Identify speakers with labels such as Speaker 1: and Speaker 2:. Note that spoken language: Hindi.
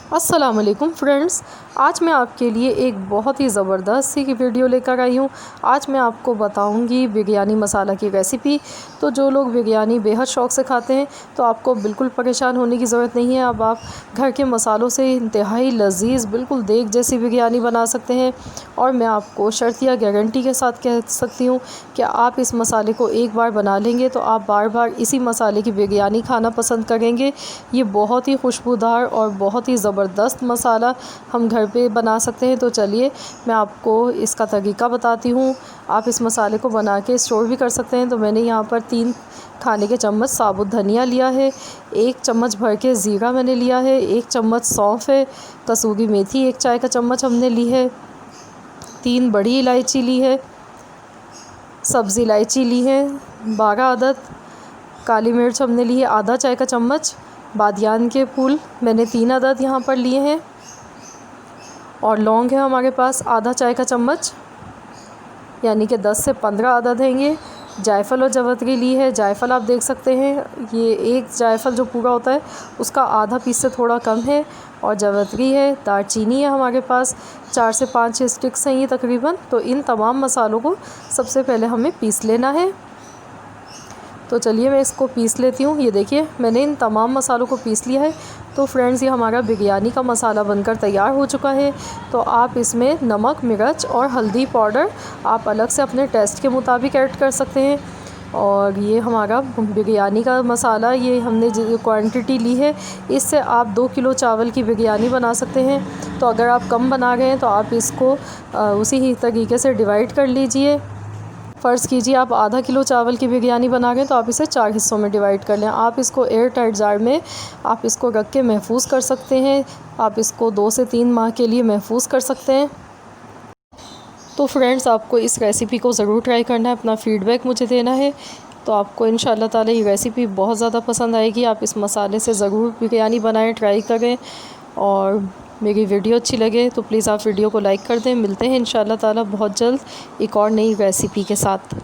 Speaker 1: अस्सलाम वालेकुम फ्रेंड्स, आज मैं आपके लिए एक बहुत ही ज़बरदस्त सी वीडियो लेकर आई हूँ। आज मैं आपको बताऊँगी बिरयानी मसाला की रेसिपी। तो जो लोग बिरयानी बेहद शौक़ से खाते हैं तो आपको बिल्कुल परेशान होने की ज़रूरत नहीं है। अब आप घर के मसालों से इंतहाई लज़ीज़ बिल्कुल देग जैसी बिरयानी बना सकते हैं। और मैं आपको शर्तिया गारंटी के साथ कह सकती हूँ कि आप इस मसाले को एक बार बना लेंगे तो आप बार बार इसी मसाले की बिरयानी खाना पसंद करेंगे। ये बहुत ही खुशबूदार और बहुत ही ज़बरदस्त मसाला हम घर पे बना सकते हैं। तो चलिए मैं आपको इसका तरीका बताती हूँ। आप इस मसाले को बना के स्टोर भी कर सकते हैं। तो मैंने यहाँ पर 3 खाने के चम्मच साबुत धनिया लिया है, 1 चम्मच भर के ज़ीरा मैंने लिया है, 1 चम्मच सौंफ है, कसूरी मेथी 1 चाय का चम्मच हमने ली है, 3 बड़ी इलायची ली है, सब्ज़ी इलायची ली है 12 अदद, काली मिर्च हमने ली है आधा चाय का चम्मच, बादियान के फूल मैंने 3 अदद यहाँ पर लिए हैं, और लौंग है हमारे पास आधा चाय का चम्मच, यानी कि 10 से 15 अदद हैंगे। जायफ़ल और जवित्री ली है। जायफ़ल आप देख सकते हैं, ये एक जायफ़ल जो पूरा होता है उसका आधा पीस से थोड़ा कम है, और जवित्री है। दालचीनी है हमारे पास 4 से 5 स्टिक्स हैं ये तकरीबन। तो इन तमाम मसालों को सबसे पहले हमें पीस लेना है। तो चलिए मैं इसको पीस लेती हूँ। ये देखिए मैंने इन तमाम मसालों को पीस लिया है। तो फ्रेंड्स ये हमारा बिरयानी का मसाला बनकर तैयार हो चुका है। तो आप इसमें नमक, मिर्च और हल्दी पाउडर आप अलग से अपने टेस्ट के मुताबिक ऐड कर सकते हैं। और ये हमारा बिरयानी का मसाला, ये हमने जो क्वांटिटी ली है इससे आप 2 किलो चावल की बिरयानी बना सकते हैं। तो अगर आप कम बना रहे हैं तो आप इसको उसी ही तरीके से डिवाइड कर लीजिए। फ़र्ज़ कीजिए आप आधा किलो चावल की बिरयानी बना रहे हैं तो आप इसे 4 हिस्सों में डिवाइड कर लें। आप इसको एयर टाइट जार में आप इसको रख के महफूज़ कर सकते हैं। आप इसको 2 से 3 माह के लिए महफूज़ कर सकते हैं। तो फ्रेंड्स आपको इस रेसिपी को ज़रूर ट्राई करना है, अपना फ़ीडबैक मुझे देना है। तो आपको इंशाल्लाह ताला ये रेसिपी बहुत ज़्यादा पसंद आएगी। आप इस मसाले से ज़रूर बिरयानी बनाएं, ट्राई करें। और मेरी वीडियो अच्छी लगे तो प्लीज़ आप वीडियो को लाइक कर दें। मिलते हैं इंशाल्लाह ताला बहुत जल्द एक और नई रेसिपी के साथ।